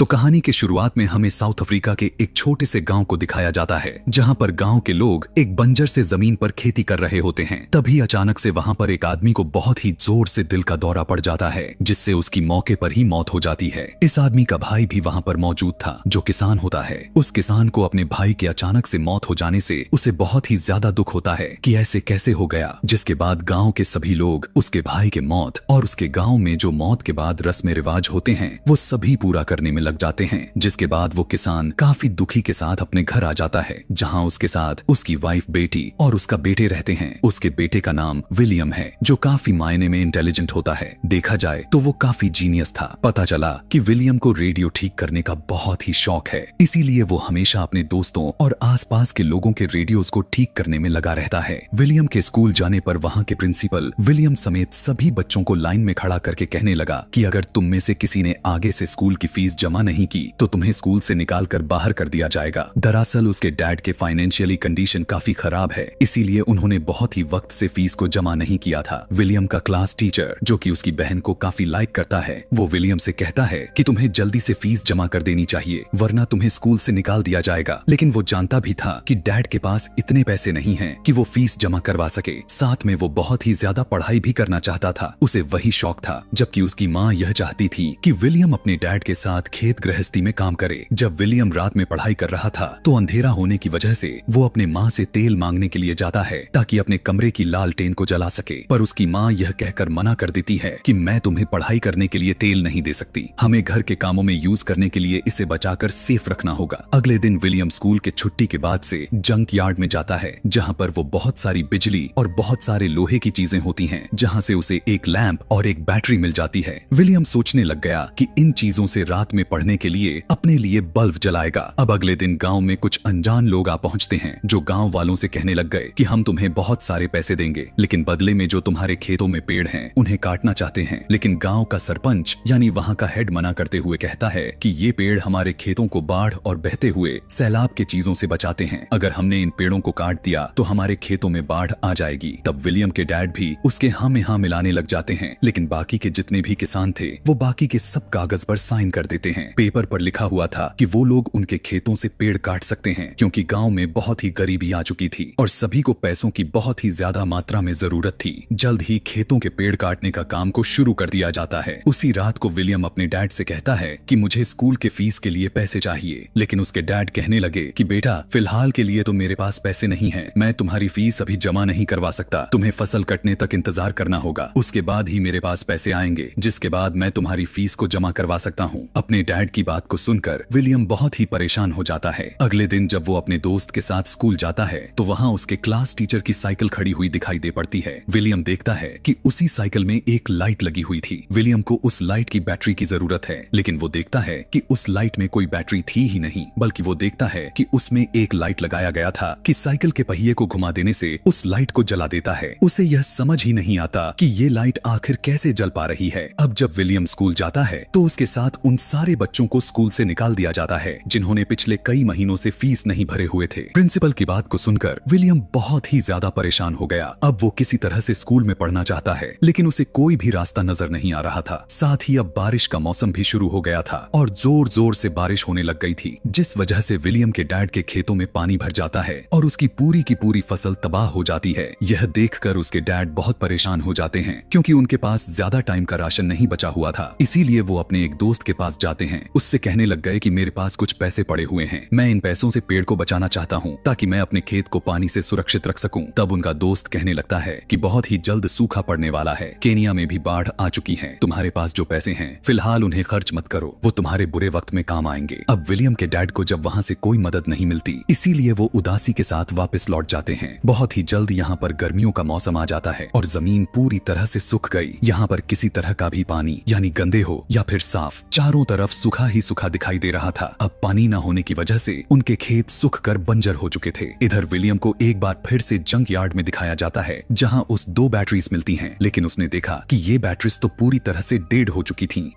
तो कहानी के शुरुआत में हमें साउथ अफ्रीका के एक छोटे से गांव को दिखाया जाता है, जहां पर गांव के लोग एक बंजर से जमीन पर खेती कर रहे होते हैं। तभी अचानक से वहां पर एक आदमी को बहुत ही जोर से दिल का दौरा पड़ जाता है, जिससे उसकी मौके पर ही मौत हो जाती है। इस आदमी का भाई भी वहां पर मौजूद था, जो किसान होता है। उस किसान को अपने भाई के अचानक से मौत हो जाने से उसे बहुत ही ज्यादा दुख होता है कि ऐसे कैसे हो गया। जिसके बाद गाँव के सभी लोग उसके भाई के मौत और उसके गाँव में जो मौत के बाद रस्म रिवाज होते हैं वो सभी पूरा करने में लग जाते हैं। जिसके बाद वो किसान काफी दुखी के साथ अपने घर आ जाता है, जहां उसके साथ उसकी वाइफ, बेटी और उसका बेटे रहते हैं। उसके बेटे का नाम विलियम है, जो काफी मायने में इंटेलिजेंट होता है। देखा जाए तो वो काफी जीनियस था। पता चला कि विलियम को रेडियो ठीक करने का बहुत ही शौक है, इसीलिए वो हमेशा अपने दोस्तों और आसपास के लोगों के रेडियोज को ठीक करने में लगा रहता है। विलियम के स्कूल जाने पर वहां के प्रिंसिपल विलियम समेत सभी बच्चों को लाइन में खड़ा करके कहने लगा कि अगर तुम में से किसी ने आगे से स्कूल की फीस जमा नहीं की तो तुम्हें स्कूल से निकाल कर बाहर कर दिया जाएगा। दरअसल उसके डैड के फाइनेंशियली कंडीशन काफी खराब है, इसीलिए उन्होंने बहुत ही वक्त से फीस को जमा नहीं किया था। विलियम का क्लास टीचर, जो कि उसकी बहन को काफी लाइक करता है, वो विलियम से कहता है कि तुम्हें जल्दी से फीस जमा कर देनी चाहिए, वरना तुम्हें स्कूल से निकाल दिया जाएगा। लेकिन वो जानता भी था कि डैड के पास इतने पैसे नहीं हैं कि वो फीस जमा करवा सके। साथ में वो बहुत ही ज्यादा पढ़ाई भी करना चाहता था, उसे वही शौक था। जबकि उसकी माँ यह चाहती थी कि विलियम अपने डैड के साथ खेत गृहस्थी में काम करे। जब विलियम रात में पढ़ाई कर रहा था तो अंधेरा होने की वजह से वो अपने माँ से तेल मांगने के लिए जाता है, ताकि अपने कमरे की लालटेन को जला सके। पर उसकी माँ यह कहकर मना कर देती है कि मैं तुम्हें पढ़ाई करने के लिए तेल नहीं दे सकती, हमें घर के कामों में यूज करने के लिए इसे बचाकर सेफ रखना होगा। अगले दिन विलियम स्कूल के छुट्टी के बाद से जंक यार्ड में जाता है, जहाँ पर वो बहुत सारी बिजली और बहुत सारे लोहे की चीजें होती हैं, जहाँ से उसे एक लैंप और एक बैटरी मिल जाती है। विलियम सोचने लग गया कि इन चीजों से रात में पढ़ने के लिए अपने लिए बल्ब जलाएगा। अब अगले दिन गांव में कुछ अनजान लोग आ पहुंचते हैं, जो गांव वालों से कहने लग गए कि हम तुम्हें बहुत सारे पैसे देंगे, लेकिन बदले में जो तुम्हारे खेतों में पेड़ हैं उन्हें काटना चाहते हैं। लेकिन गांव का सरपंच यानी वहां का हेड मना करते हुए कहता है कि ये पेड़ हमारे खेतों को बाढ़ और बहते हुए सैलाब के चीजों से बचाते हैं, अगर हमने इन पेड़ों को काट दिया तो हमारे खेतों में बाढ़ आ जाएगी। तब विलियम के डैड भी उसके हाँ में हाँ मिलाने लग जाते हैं, लेकिन बाकी के जितने भी किसान थे वो बाकी के सब कागज पर साइन कर देते हैं। पेपर पर लिखा हुआ था कि वो लोग उनके खेतों से पेड़ काट सकते हैं, क्योंकि गांव में बहुत ही गरीबी आ चुकी थी और सभी को पैसों की बहुत ही ज्यादा मात्रा में जरूरत थी। जल्द ही खेतों के पेड़ काटने का काम को शुरू कर दिया जाता है। उसी रात को विलियम अपने डैड से कहता है कि मुझे स्कूल के फीस के लिए पैसे चाहिए, लेकिन उसके डैड कहने लगे कि बेटा फिलहाल के लिए तो मेरे पास पैसे नहीं है, मैं तुम्हारी फीस अभी जमा नहीं करवा सकता, तुम्हें फसल कटने तक इंतजार करना होगा, उसके बाद ही मेरे पास पैसे आएंगे, जिसके बाद मैं तुम्हारी फीस को जमा करवा सकता हूँ। अपने डैड की बात को सुनकर विलियम बहुत ही परेशान हो जाता है। अगले दिन जब वो अपने दोस्त के साथ स्कूल जाता है तो वहाँ उसके क्लास टीचर की साइकिल खड़ी हुई दिखाई दे पड़ती है। विलियम देखता है कि उसी साइकिल में एक लाइट लगी हुई थी। विलियम को उस लाइट की बैटरी की जरूरत है, लेकिन वो देखता है कि उस लाइट में कोई बैटरी थी ही नहीं, बल्कि वो देखता है कि उसमें एक लाइट लगाया गया था कि साइकिल के पहिए को घुमा देने से उस लाइट को जला देता है। उसे यह समझ ही नहीं आता कि ये लाइट आखिर कैसे जल पा रही है। अब जब विलियम स्कूल जाता है तो उसके साथ उन सारे बच्चों को स्कूल से निकाल दिया जाता है, जिन्होंने पिछले कई महीनों से फीस नहीं भरे हुए थे। प्रिंसिपल की बात को सुनकर विलियम बहुत ही ज्यादा परेशान हो गया। अब वो किसी तरह से स्कूल में पढ़ना चाहता है, लेकिन उसे कोई भी रास्ता नजर नहीं आ रहा था। साथ ही अब बारिश का मौसम भी शुरू हो गया था और जोर जोर से बारिश होने लग गई थी, जिस वजह से विलियम के डैड के खेतों में पानी भर जाता है और उसकी पूरी की पूरी फसल तबाह हो जाती है। यह देखकर उसके डैड बहुत परेशान हो जाते हैं, क्योंकि उनके पास ज्यादा टाइम का राशन नहीं बचा हुआ था। इसीलिए वो अपने एक दोस्त के पास जाते हैं, उससे कहने लग गए कि मेरे पास कुछ पैसे पड़े हुए हैं, मैं इन पैसों से पेड़ को बचाना चाहता हूँ ताकि मैं अपने खेत को पानी से सुरक्षित रख सकूं। तब उनका दोस्त कहने लगता है कि बहुत ही जल्द सूखा पड़ने वाला है, केनिया में भी बाढ़ आ चुकी है, तुम्हारे पास जो पैसे हैं फिलहाल उन्हें खर्च मत करो, वो तुम्हारे बुरे वक्त में काम आएंगे। अब विलियम के डैड को जब वहाँ से कोई मदद नहीं मिलती, इसीलिए वो उदासी के साथ वापस लौट जाते हैं। बहुत ही जल्द यहाँ पर गर्मियों का मौसम आ जाता है और जमीन पूरी तरह से सूख गई। यहाँ पर किसी तरह का भी पानी यानी गंदे हो या फिर साफ, चारों तरफ सूखा ही सूखा दिखाई दे रहा था। अब पानी न होने की वजह से उनके खेत सूख कर बंजर हो चुके थे। इधर विलियम को एक बार फिर से जंक यार्ड में दिखाया जाता है, जहाँ उस 2 बैटरीज मिलती हैं, लेकिन उसने देखा कि ये बैटरीज तो पूरी तरह से डेड हो चुकी थीं।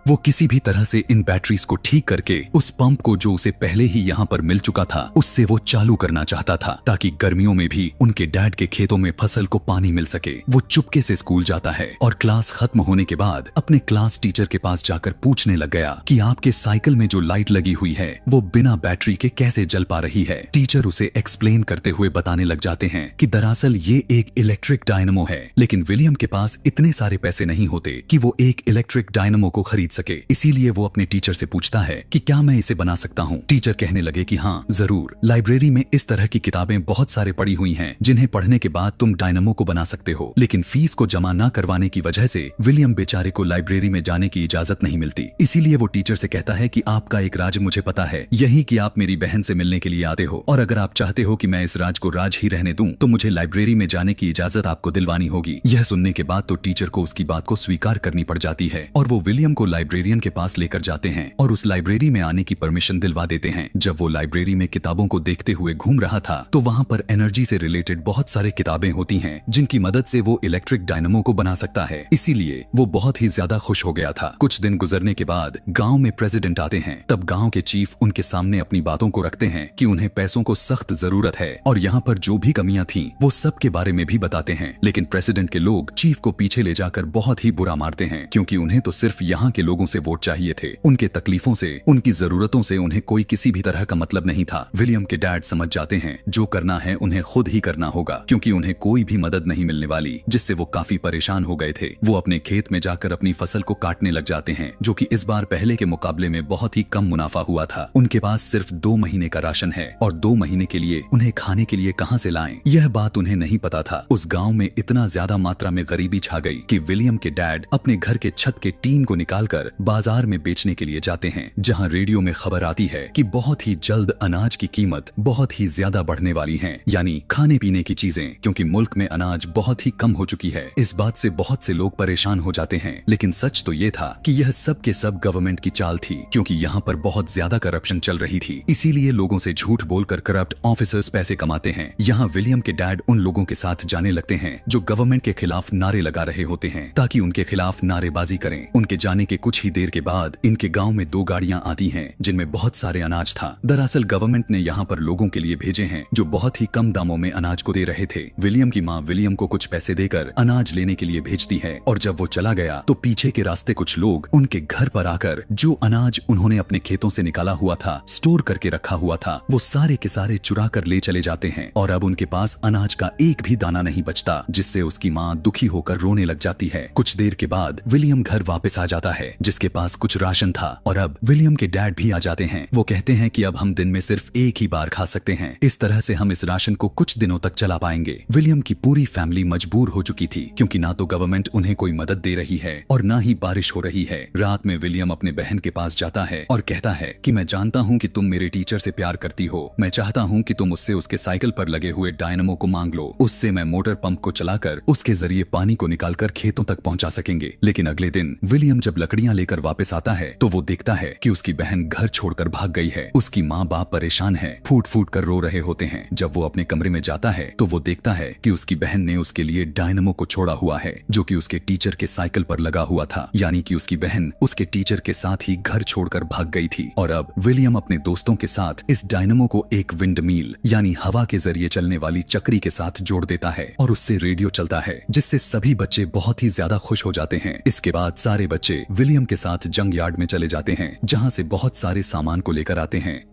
वो किसी भी तरह से इन बैटरीज को ठीक करके उस पंप को जो उसे पहले ही यहाँ पर मिल चुका था उससे वो चालू करना चाहता था, ताकि गर्मियों में भी उनके डैड के खेतों में फसल को पानी मिल सके। वो चुपके से स्कूल जाता है और क्लास खत्म होने के बाद अपने क्लास टीचर के पास जाकर पूछने लग गया कि आपके साइकिल में जो लाइट लगी हुई है वो बिना बैटरी के कैसे जल पा रही है। टीचर उसे एक्सप्लेन करते हुए बताने लग जाते हैं कि दरअसल ये एक इलेक्ट्रिक डायनमो है, लेकिन विलियम के पास इतने सारे पैसे नहीं होते कि वो एक इलेक्ट्रिक डायनमो को खरीद सके। इसीलिए वो अपने टीचर से पूछता है कि क्या मैं इसे बना सकता हूँ। टीचर कहने लगे कि हाँ जरूर, लाइब्रेरी में इस तरह की किताबें बहुत सारे पड़ी हुई हैं जिन्हें पढ़ने के बाद तुम डायनमो को बना सकते हो। लेकिन फीस को जमा न करवाने की वजह से विलियम बेचारे को लाइब्रेरी में जाने की इजाजत नहीं मिलती। इसीलिए वो टीचर से कहता है कि आपका एक राज मुझे पता है, यही कि आप मेरी बहन से मिलने के लिए आते हो, और अगर आप चाहते हो कि मैं इस राज को राज ही रहने दूं तो मुझे लाइब्रेरी में जाने की इजाजत आपको दिलवानी होगी। यह सुनने के बाद तो टीचर को उसकी बात को स्वीकार करनी पड़ जाती है और वो विलियम को लाइब्रेरियन के पास लेकर जाते हैं और उस लाइब्रेरी में आने की परमिशन दिलवा देते हैं। जब वो लाइब्रेरी में किताबों को देखते हुए घूम रहा था तो वहाँ पर एनर्जी से रिलेटेड बहुत सारे किताबें होती हैं जिनकी मदद से वो इलेक्ट्रिक डायनमो को बना सकता है। इसीलिए वो बहुत ही ज्यादा खुश हो गया था। कुछ दिन गुजरने के बाद गांव में प्रेसिडेंट आते हैं। तब गांव के चीफ उनके सामने अपनी बातों को रखते हैं कि उन्हें पैसों को सख्त जरूरत है और यहाँ पर जो भी कमियां थीं वो सब के बारे में भी बताते हैं। लेकिन प्रेसिडेंट के लोग चीफ को पीछे ले जाकर बहुत ही बुरा मारते हैं, क्योंकि उन्हें तो सिर्फ यहाँ के लोगों से वोट चाहिए थे। उनके तकलीफों से, उनकी जरूरतों से उन्हें कोई किसी भी तरह का मतलब नहीं था। विलियम के डैड समझ जाते हैं जो करना है उन्हें खुद ही करना होगा, क्योंकि उन्हें कोई भी मदद नहीं मिलने वाली, जिससे वो काफी परेशान हो गए थे। वो अपने खेत में जाकर अपनी फसल को काटने लग जाते हैं, जो कि इस बार पहले के मुकाबले में बहुत ही कम मुनाफा हुआ था। उनके पास सिर्फ 2 महीने का राशन है और 2 महीने के लिए उन्हें खाने के लिए कहां से लाएं, यह बात उन्हें नहीं पता था। उस गांव में इतना ज्यादा मात्रा में गरीबी छा गई कि विलियम के डैड अपने घर के छत के टीन को निकालकर बाजार में बेचने के लिए जाते हैं, जहां रेडियो में खबर आती है कि बहुत ही जल्द अनाज की कीमत बहुत ही ज्यादा बढ़ने वाली है, यानी खाने पीने की चीजें, क्योंकि मुल्क में अनाज बहुत ही कम हो चुकी है। इस बात से बहुत से लोग परेशान हो जाते हैं, लेकिन सच तो ये था कि यह सब के सब गवर्नमेंट की चाल थी, क्योंकि यहाँ पर बहुत ज्यादा करप्शन चल रही थी। इसीलिए लोगों से झूठ बोलकर करप्ट ऑफिसर्स पैसे कमाते हैं। यहाँ विलियम के डैड उन लोगों के साथ जाने लगते हैं जो गवर्नमेंट के खिलाफ नारे लगा रहे होते हैं, ताकि उनके खिलाफ नारेबाजी करें। उनके जाने के कुछ ही देर के बाद इनके गांव में 2 गाड़ियां आती हैं जिनमें बहुत सारे अनाज था। दरअसल गवर्नमेंट ने यहाँ पर लोगों के लिए भेजे हैं जो बहुत ही कम दामों में अनाज को दे रहे थे। विलियम की माँ विलियम को कुछ पैसे देकर अनाज लेने के लिए भेजती है, और जब वो चला गया तो पीछे के रास्ते कुछ लोग उनके घर पर आकर जो अनाज उन्होंने अपने खेतों से निकाला हुआ था, स्टोर करके रखा हुआ था, वो सारे के सारे चुरा कर ले चले जाते हैं और अब उनके पास अनाज का एक भी दाना नहीं बचता, जिससे उसकी माँ दुखी होकर रोने लग जाती है। कुछ देर के बाद विलियम घर वापस आ जाता है जिसके पास कुछ राशन था, और अब विलियम के डैड भी आ जाते हैं। वो कहते हैं कि अब हम दिन में सिर्फ एक ही बार खा सकते हैं, इस तरह से हम इस राशन को कुछ दिनों तक चला पाएंगे। विलियम की पूरी फैमिली मजबूर हो चुकी थी, क्योंकि ना तो गवर्नमेंट उन्हें कोई मदद दे रही है और ना ही बारिश हो रही है। रात में विलियम अपने बहन के पास जाता है और कहता है कि मैं जानता हूँ कि तुम मेरे टीचर से प्यार करती हो, मैं चाहता हूँ कि तुम उससे उसके साइकिल पर लगे हुए डायनमो को मांग लो, उससे मैं मोटर पंप को चलाकर उसके जरिए पानी को निकालकर खेतों तक पहुंचा सकेंगे। लेकिन अगले दिन विलियम जब लकड़ियां लेकर वापस आता है तो वो देखता है कि उसकी बहन घर छोड़कर भाग गई है। उसकी माँ बाप परेशान है, फूट फूट कर रो रहे होते हैं। जब वो अपने कमरे में जाता है तो वो देखता है कि उसकी बहन ने उसके लिए डायनमो को छोड़ा हुआ है, जो कि उसके टीचर के साइकिल पर लगा हुआ था, यानी कि उसकी बहन उसके टीचर के साथ ही घर छोड़कर भाग गई थी। और अब विलियम अपने दोस्तों के साथ इस डायनमो को एक विंड मिल यानी हवा के जरिए चलने वाली चक्री के साथ जोड़ देता है और उससे रेडियो चलता है, जिससे सभी बच्चे बहुत ही ज्यादा खुश हो जाते हैं। इसके बाद सारे बच्चे विलियम के साथ जंग यार्ड में चले जाते हैं, जहां से बहुत सारे सामान को लेकर आते हैं।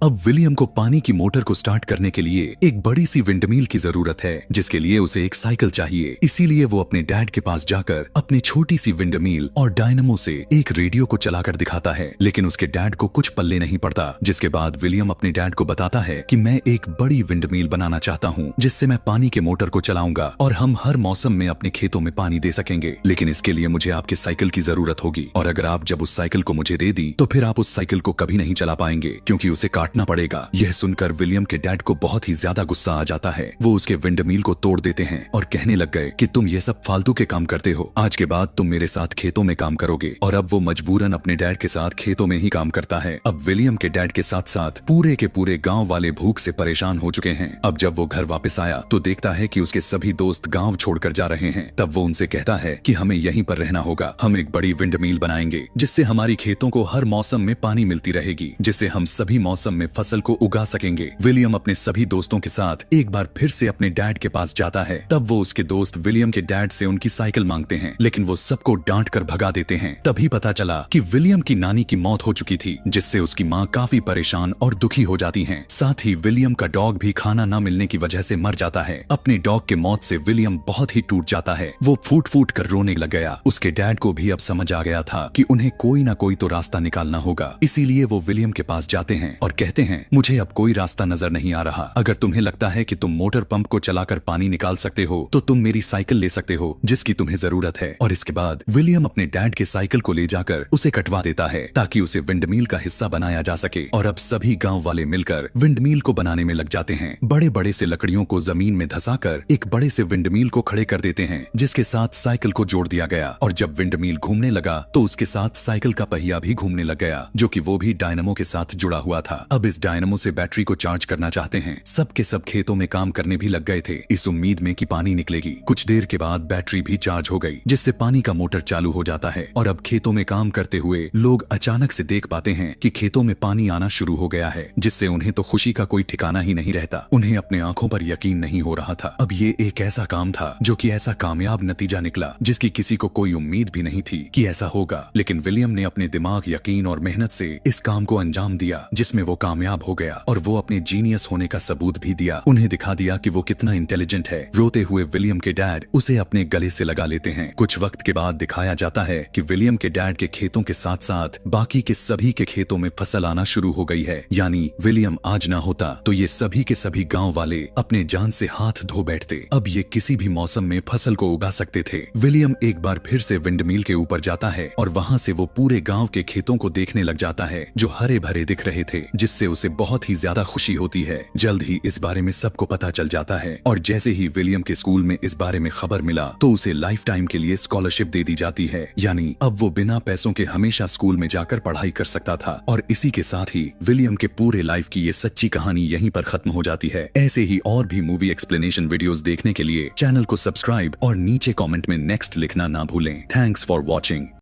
अब विलियम को पानी की मोटर को स्टार्ट करने के लिए एक बड़ी सी विंडमिल की जरूरत है, जिसके लिए उसे एक साइकिल चाहिए। इसीलिए वो अपने डैड के पास जाकर अपनी छोटी सी विंडमिल और डायनमो से एक रेडियो को चलाकर दिखाता है, लेकिन उसके डैड को कुछ पल्ले नहीं पड़ता। जिसके बाद विलियम अपने डैड को बताता है कि मैं एक बड़ी विंडमिल बनाना चाहता हूँ, जिससे मैं पानी के मोटर को चलाऊंगा और हम हर मौसम में अपने खेतों में पानी दे सकेंगे। लेकिन इसके लिए मुझे आपके साइकिल की जरूरत होगी, और अगर आप जब उस साइकिल को मुझे दे दी तो फिर आप उस साइकिल को कभी नहीं चला पाएंगे, क्योंकि उसे काट काटना पड़ेगा। यह सुनकर विलियम के डैड को बहुत ही ज्यादा गुस्सा आ जाता है। वो उसके विंडमिल को तोड़ देते हैं और कहने लग गए कि तुम ये सब फालतू के काम करते हो, आज के बाद तुम मेरे साथ खेतों में काम करोगे। और अब वो मजबूरन अपने डैड के साथ खेतों में ही काम करता है। अब विलियम के डैड के साथ साथ पूरे के पूरे गांव वाले भूख से परेशान हो चुके हैं। अब जब वो घर वापस आया तो देखता है कि उसके सभी दोस्त गांव छोड़कर जा रहे हैं। तब वो उनसे कहता है कि हमें यहीं पर रहना होगा, हम एक बड़ी विंडमिल बनाएंगे जिससे हमारी खेतों को हर मौसम में पानी मिलती रहेगी, जिससे हम सभी मौसम में फसल को उगा सकेंगे। विलियम अपने सभी दोस्तों के साथ एक बार फिर से अपने डैड के पास जाता है। तब वो उसके दोस्त विलियम के डैड से उनकी साइकिल मांगते हैं, लेकिन वो सबको डांट कर भगा देते हैं। तभी पता चला कि विलियम की नानी की मौत हो चुकी थी, जिससे उसकी माँ काफी परेशान और दुखी हो जाती हैं। साथ ही विलियम का डॉग भी खाना न मिलने की वजह से मर जाता है। अपने डॉग के मौत से विलियम बहुत ही टूट जाता है। वो फूट फूट कर रोने लग गया। उसके डैड को भी अब समझ आ गया था कि उन्हें कोई ना कोई तो रास्ता निकालना होगा। इसीलिए वो विलियम के पास जाते हैं और कहते हैं, मुझे अब कोई रास्ता नजर नहीं आ रहा। अगर तुम्हें लगता है कि तुम मोटर पंप को चलाकर पानी निकाल सकते हो तो तुम मेरी साइकिल ले सकते हो जिसकी तुम्हें जरूरत है। और इसके बाद विलियम अपने डैड के साइकिल को ले जाकर उसे कटवा देता है ताकि उसे विंडमिल का हिस्सा बनाया जा सके। और अब सभी गांव वाले मिलकर विंडमिल को बनाने में लग जाते हैं। बड़े बड़े से लकड़ियों को जमीन में धंसाकर एक बड़े से विंडमिल को खड़े कर देते हैं, जिसके साथ साइकिल को जोड़ दिया गया। और जब विंडमिल घूमने लगा तो उसके साथ साइकिल का पहिया भी घूमने लग गया, जो कि वो भी डायनमो के साथ जुड़ा हुआ था। अब इस डायनमो से बैटरी को चार्ज करना चाहते हैं। सब के सब खेतों में काम करने भी लग गए थे, इस उम्मीद में कि पानी निकलेगी। कुछ देर के बाद बैटरी भी चार्ज हो गई, जिससे पानी का मोटर चालू हो जाता है। और अब खेतों में काम करते हुए लोग अचानक से देख पाते हैं कि खेतों में पानी आना शुरू हो गया है, जिससे उन्हें तो खुशी का कोई ठिकाना ही नहीं रहता। उन्हें अपने आंखों पर यकीन नहीं हो रहा था। अब ये एक ऐसा काम था जो कि ऐसा कामयाब नतीजा निकला जिसकी किसी को कोई उम्मीद भी नहीं थी कि ऐसा होगा। लेकिन विलियम ने अपने दिमाग, यकीन और मेहनत से इस काम को अंजाम दिया, जिसमें वो कामयाब हो गया। और वो अपने जीनियस होने का सबूत भी दिया। उन्हें दिखा दिया कि वो कितना इंटेलिजेंट है। रोते हुए विलियम के डैड उसे अपने गले से लगा लेते हैं। कुछ वक्त के बाद दिखाया जाता है कि विलियम के डैड के खेतों के साथ साथ बाकी के सभी के खेतों में फसल आना शुरू हो गई है। यानी विलियम आज ना होता तो ये सभी के सभी गांव वाले अपने जान से हाथ धो बैठते। अब ये किसी भी मौसम में फसल को उगा सकते थे। विलियम एक बार फिर से विंडमिल के ऊपर जाता है और वहां से वो पूरे गांव के खेतों को देखने लग जाता है, जो हरे भरे दिख रहे थे, जिससे उसे बहुत ही ज्यादा खुशी होती है। जल्द ही इस बारे में सबको पता चल जाता है और जैसे ही विलियम के स्कूल में इस बारे में खबर मिला तो उसे लाइफ टाइम के लिए स्कॉलरशिप दे दी जाती है। यानी अब वो बिना पैसों के हमेशा स्कूल में जाकर पढ़ाई कर सकता था। और इसी के साथ ही विलियम के पूरे लाइफ की ये सच्ची कहानी यहीं पर खत्म हो जाती है। ऐसे ही और भी मूवी एक्सप्लेनेशन वीडियोस देखने के लिए चैनल को सब्सक्राइब और नीचे कमेंट में नेक्स्ट लिखना ना भूलें। Thanks for watching.